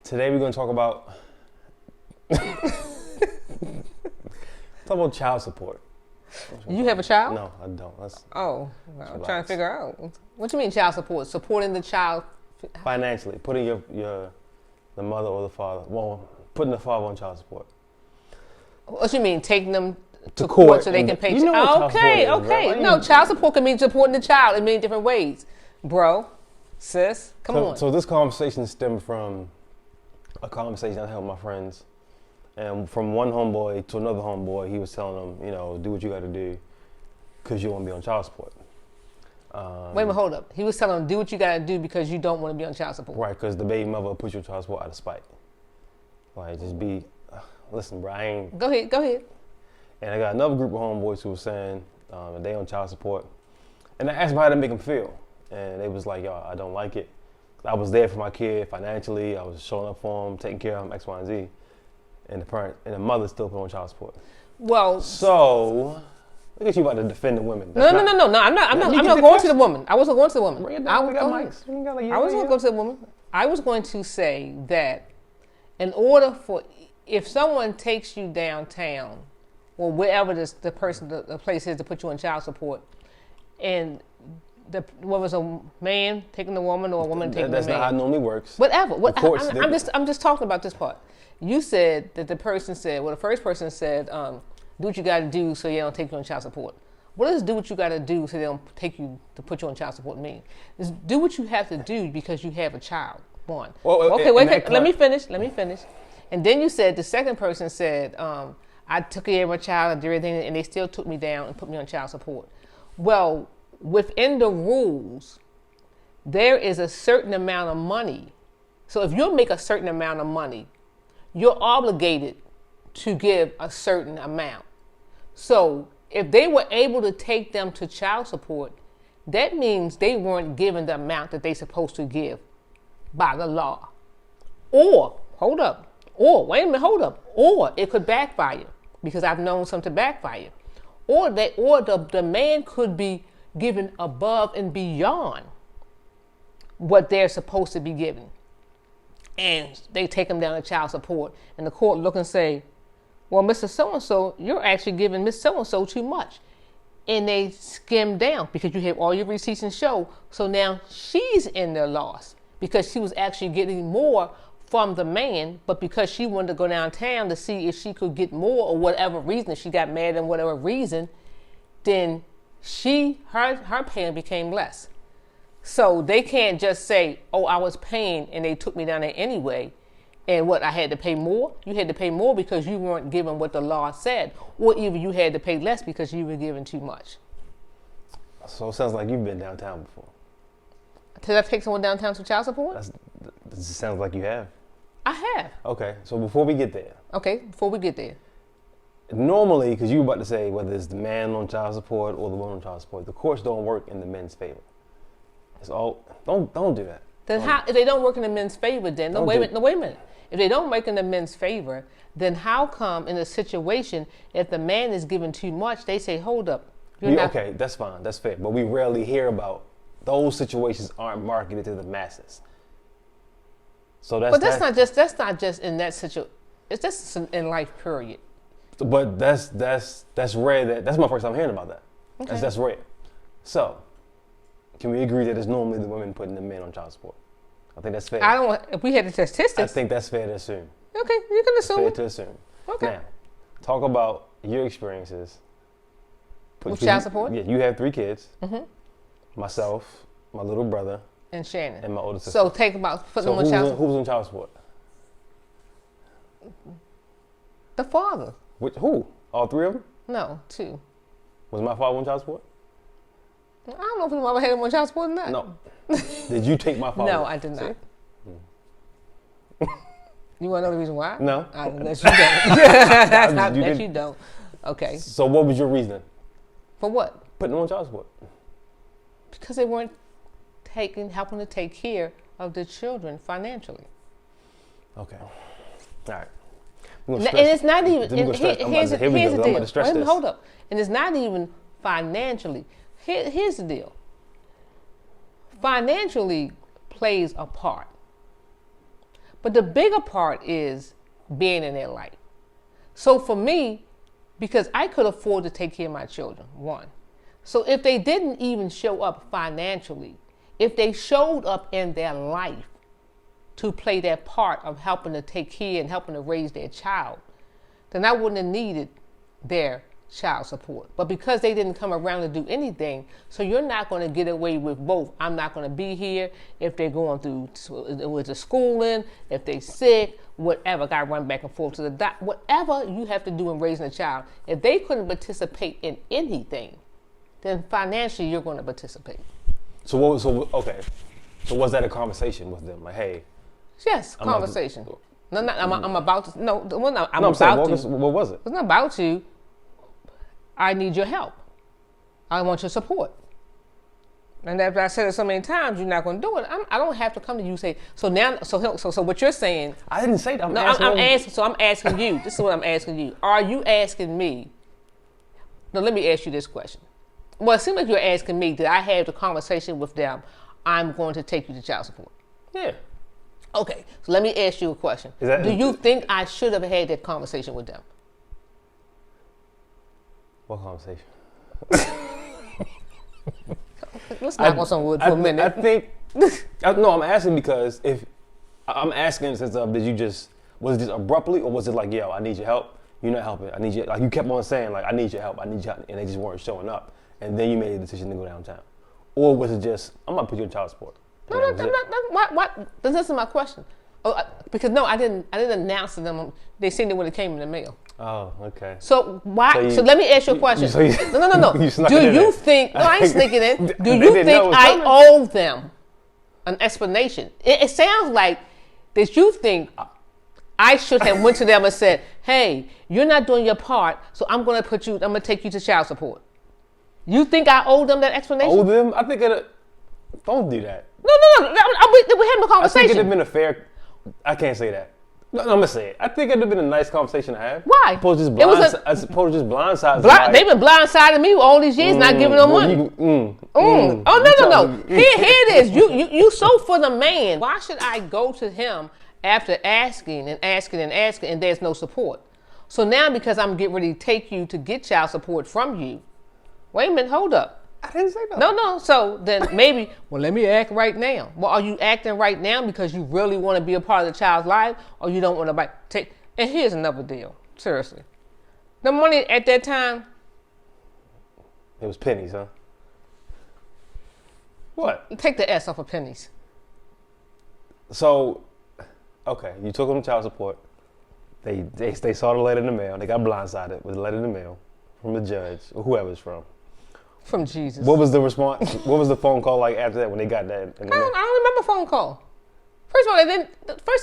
Today we're going to talk about child support. You have a child? No, I don't. Well, I'm trying to figure out. What do you mean child support? Supporting the child financially, putting the mother or the father. Well, putting the father on child support. What you mean, taking them to court so they can pay? Okay. Right? No, child support can mean supporting the child in many different ways, bro, sis. Come on. So this conversation stemmed from a conversation I had with my friends, and from one homeboy to another homeboy, he was telling them, do what you got to do, because you want to be on child support. Wait a minute, hold up. He was telling them, do what you got to do because you don't want to be on child support. Right, because the baby mother put you on child support out of spite. Like, just be, listen, bro, I ain't. Go ahead. And I got another group of homeboys who were saying they on child support. And I asked them how to make them feel. And they was like, yo, I don't like it. I was there for my kid financially. I was showing up for him, taking care of him, X, Y, and Z. And the parent and the mother still put on child support. Well, so look at you about to defend the women. No. I'm not going to the woman. I wasn't going to the woman. We got mics. I wasn't going to go to the woman. I was going to say that in order for, if someone takes you downtown or wherever the place is to put you on child support, and what was a man taking the woman or a woman taking the man? That's not how it normally works. Whatever. I'm just talking about this part. You said that the first person said, do what you got to do so they don't take you on child support. What does do what you got to do so they don't take you to put you on child support mean? Is do what you have to do because you have a child. One. Well, okay, wait. Let me finish. And then you said the second person said, I took care of my child and did everything, and they still took me down and put me on child support. Well, within the rules, there is a certain amount of money. So if you make a certain amount of money, you're obligated to give a certain amount. So if they were able to take them to child support, that means they weren't given the amount that they're supposed to give by the law. Or it could backfire, because I've known some to backfire. Or the man could be given above and beyond what they're supposed to be given. And they take them down to child support, and the court look and say, well, Mr. So-and-so, you're actually giving Miss So-and-so too much. And they skim down because you have all your receipts and show. So now she's in their loss because she was actually getting more from the man, but because she wanted to go downtown to see if she could get more or whatever reason, she got mad and whatever reason, then her paying became less. So they can't just say, oh, I was paying and they took me down there anyway. And I had to pay more? You had to pay more because you weren't given what the law said. Or even you had to pay less because you were given too much. So it sounds like you've been downtown before. Did I take someone downtown to child support? It sounds like you have. I have. Okay, so before we get there. Normally, because you were about to say whether it's the man on child support or the woman on child support, the courts don't work in the men's favor. It's all, don't do that. Then how, if they don't work in the men's favor, then, wait a minute. If they don't work in the men's favor, then how come in a situation, if the man is given too much, they say, hold up. Okay, that's fine, that's fair. But we rarely hear about those situations aren't marketed to the masses. So that's not just in that situation. It's just in life, period. But that's rare. That's my first time hearing about that. Okay. That's rare. So, can we agree that it's normally the women putting the men on child support? I think that's fair. If we had the statistics. I think that's fair to assume. Okay, you can assume. Fair to assume. Okay. Now, talk about your experiences. With child support? Yeah, you have 3 kids. Mm-hmm. Myself, my little brother. And Shannon. And my older sister. So take about putting them on child support. Who was on child support? The father. Who? All 3 of them? No, 2. Was my father on child support? I don't know if my mother had him on child support or not. No. Did you take my father? No, I did not. You want to know the reason why? No. Unless you don't. Unless you don't. Okay. So what was your reasoning? For what? Putting them on child support. Because they weren't helping to take care of the children financially. Okay. All right. And it's not even. Here's the deal. Wait, hold up. And it's not even financially. Here's the deal. Financially plays a part. But the bigger part is being in their life. So for me, because I could afford to take care of my children, one. So if they didn't even show up financially, if they showed up in their life to play their part of helping to take care and helping to raise their child, then I wouldn't have needed their child support. But because they didn't come around to do anything, so you're not going to get away with both. I'm not going to be here if they're going through with the schooling, if they're sick, whatever, got to run back and forth to the doctor, whatever you have to do in raising a child. If they couldn't participate in anything, then financially you're going to participate. So was that a conversation with them? Like, hey. Yes, conversation. I'm about to. No, well, no, I'm no, about to. What was it? It's not about you. I need your help. I want your support. And after I said it so many times, you're not going to do it. I don't have to come to you and say. So now, so what you're saying? I didn't say that. I'm asking. So I'm asking you. This is what I'm asking you. Are you asking me? No, let me ask you this question. Well, it seems like you're asking me, did I have the conversation with them? I'm going to take you to child support. Yeah. Okay, so let me ask you a question. Do you think I should have had that conversation with them? What conversation? Let's knock on some wood for a minute. I think, no, I'm asking because if, I'm asking in the sense of, was it just abruptly or was it like, yo, I need your help, you're not helping, I need you, like you kept on saying like, I need your help, and they just weren't showing up. And then you made a decision to go downtown. Or was it just, I'm going to put you in child support? No, what? This is my question. Because no, I didn't announce to them. They seen it when it came in the mail. Oh, okay. So why? So let me ask you a question. No. Do you think? No, I ain't sneaking in. Do you think I owe them an explanation? It sounds like that you think I should have went to them and said, "Hey, you're not doing your part, so I'm going to take you to child support." You think I owe them that explanation? Owe them? I think don't do that. No. We had a conversation. I think it'd have been a fair. I can't say that. No, I'm gonna say it. I think it'd have been a nice conversation to have. Why? As opposed to just blindsided. They've been blindsiding me all these years, not giving them money. Oh no. Here it is. You so for the man. Why should I go to him after asking, and there's no support? So now because I'm getting ready to take you to get child support from you. Wait a minute, hold up. I didn't say that. No. So then maybe, well, let me act right now. Well, are you acting right now because you really want to be a part of the child's life, or you don't want to take? And here's another deal. Seriously, the money at that time. It was pennies, huh? What? Take the S off of pennies. So, okay, you took them to child support. They saw the letter in the mail. They got blindsided with the letter in the mail from the judge or whoever it's from. From Jesus. What was the response? What was the phone call like after that when they got that? I don't remember phone call. First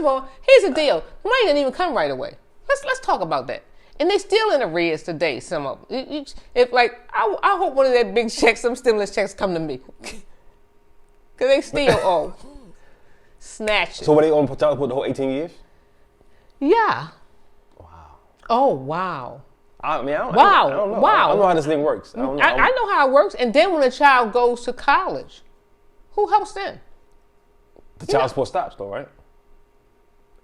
of all, here's the deal. The money didn't even come right away. Let's talk about that. And they still in arrears today. Some of them. I hope one of that big checks, some stimulus checks, come to me, because they still owe. Snatch it. So were they on child support the whole 18 years? Yeah. Wow. Oh wow. I mean, I don't know. Wow. I don't know how this thing works. I know how it works. And then when a child goes to college, who helps then? The child support stops, though, right?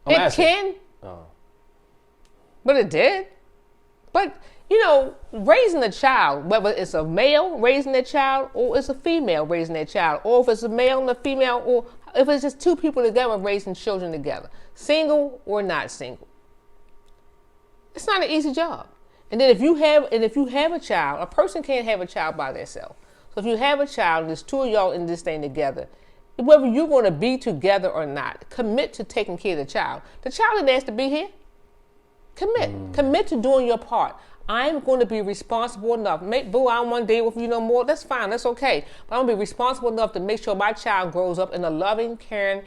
It can. Oh. But it did. But, raising a child, whether it's a male raising their child or it's a female raising their child, or if it's a male and a female, or if it's just two people together raising children together, single or not single, it's not an easy job. And then if you have a child, a person can't have a child by themselves. So if you have a child, and there's two of y'all in this thing together, whether you're going to be together or not, commit to taking care of the child. The child didn't ask to be here. Commit to doing your part. I'm going to be responsible enough. Boo, I don't want to deal with you no more. That's fine. That's okay. But I'm going to be responsible enough to make sure my child grows up in a loving, caring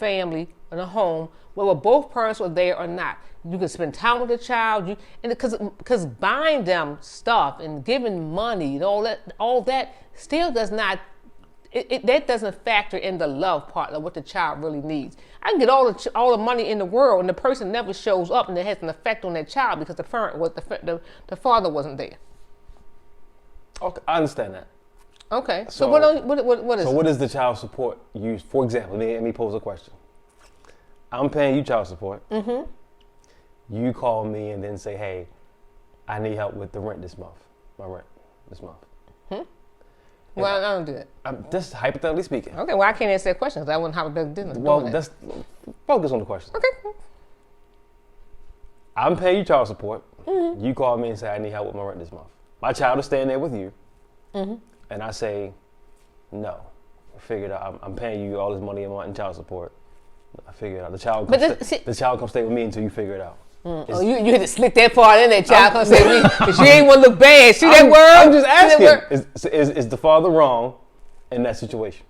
family, in a home, whether both parents are there or not. You can spend time with the child, because buying them stuff and giving money and all that still does not. That doesn't factor in the love part of what the child really needs. I can get all the money in the world, and the person never shows up, and it has an effect on that child because the father wasn't there. Okay, I understand that. Okay, so what is? So what is the child support used? For example, let me pose a question. I'm paying you child support. Mm-hmm. You call me and then say, hey, I need help with the rent this month. My rent this month. Well, I don't do that. I'm just hypothetically speaking. Okay, well, I can't answer that question because I wouldn't have a business. Well, that's focus on the question. Okay. I'm paying you child support. Mm-hmm. You call me and say, I need help with my rent this month. My child is staying there with you. Mm-hmm. And I say, no. I figured out I'm paying you all this money a month in child support. I figured out. The child comes stay with me until you figure it out. Oh, you had to slick that part in there, child. Come stay with me because you ain't want to look bad. See that word? I'm just asking. Is the father wrong in that situation?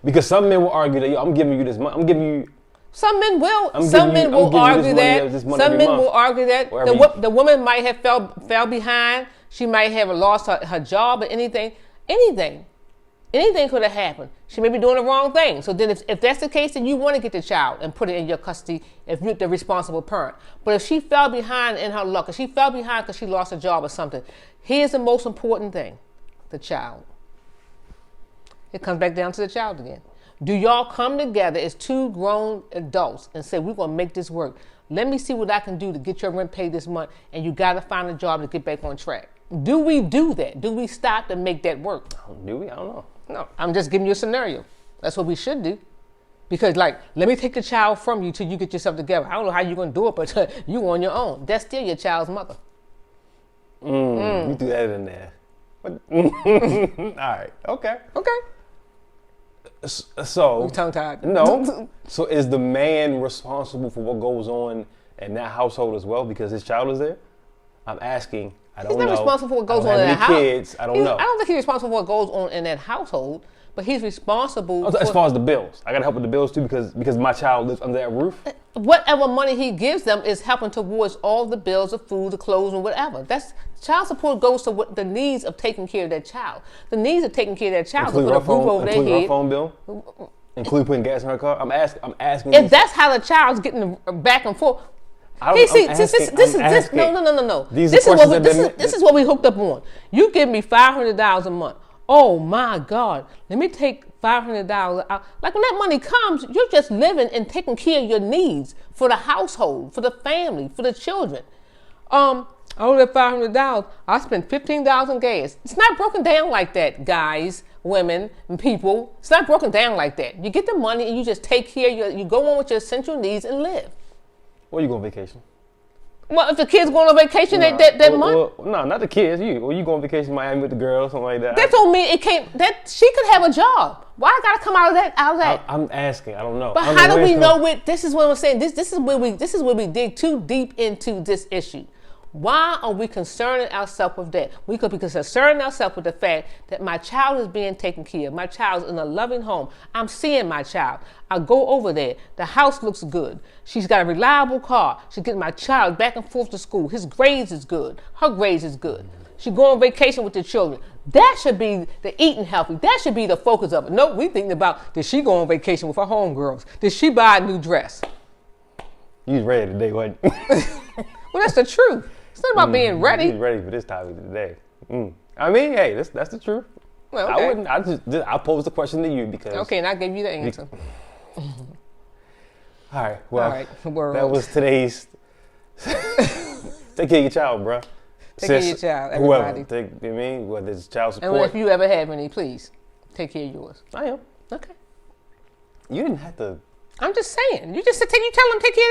Because some men will argue that, I'm giving you this money. I'm giving you. Some men will. Some men will argue that. Some men will argue that the woman might have fell behind. She might have lost her job or anything. Anything could have happened. She may be doing the wrong thing. So then if that's the case, then you want to get the child and put it in your custody if you're the responsible parent. But if she fell behind in her luck, if she fell behind because she lost a job or something, here's the most important thing: the child. It comes back down to the child again. Do y'all come together as two grown adults and say, we're going to make this work? Let me see what I can do to get your rent paid this month, and you got to find a job to get back on track. Do we do that? Do we stop to make that work? Do we? I don't know. No, I'm just giving you a scenario. That's what we should do. Because, let me take the child from you till you get yourself together. I don't know how you're going to do it, but you on your own. That's still your child's mother. You threw that in there. All right. Okay. So. You tongue-tied. No. So is the man responsible for what goes on in that household as well because his child is there? I'm asking. I don't know. He's not responsible for what goes on in that house. Kids, I don't know. I don't think he's responsible for what goes on in that household, but he's responsible as far as the bills. I got to help with the bills too because my child lives under that roof. Whatever money he gives them is helping towards all the bills, the food, the clothes, and whatever. That's child support goes to what the needs of taking care of that child. The needs of taking care of that child. Include her phone bill. Include putting gas in her car. I'm asking. If that's how the child's getting back and forth. No. This is what we hooked up on. You give me $500 a month. Oh my God. Let me take $500 out. Like when that money comes, you're just living and taking care of your needs for the household, for the family, for the children. I owe that $500. I spent $15 on gas. It's not broken down like that, guys, women, and people. It's not broken down like that. You get the money and you just take care of you go on with your essential needs and live. Where you go on vacation? Well, if the kids going on vacation that month? No, not the kids. You go on vacation in Miami with the girls, something like that. That don't mean it can't. That she could have a job. Why I gotta come out of that? I'm asking. I don't know. But how do we know it? This is what I'm saying. This is where we dig too deep into this issue. Why are we concerning ourselves with that? We could be concerning ourselves with the fact that my child is being taken care of. My child is in a loving home. I'm seeing my child. I go over there. The house looks good. She's got a reliable car. She's getting my child back and forth to school. His grades is good. Her grades is good. She go on vacation with the children. That should be the eating healthy. That should be the focus of it. No, we thinking about, did she go on vacation with her homegirls? Did she buy a new dress? You was ready today, wasn't you? Well, that's the truth. It's not about being ready. You ready for this topic today. I mean, hey, that's the truth. Well, okay. I posed the question to you because. Okay, and I gave you the answer. All right. Well, that was today's. Take care of your child, bro. Take care of your child, everybody. Whoever, whether it's child support. And if you ever have any, please take care of yours. I am. Okay. You didn't have to. I'm just saying. You tell them take care of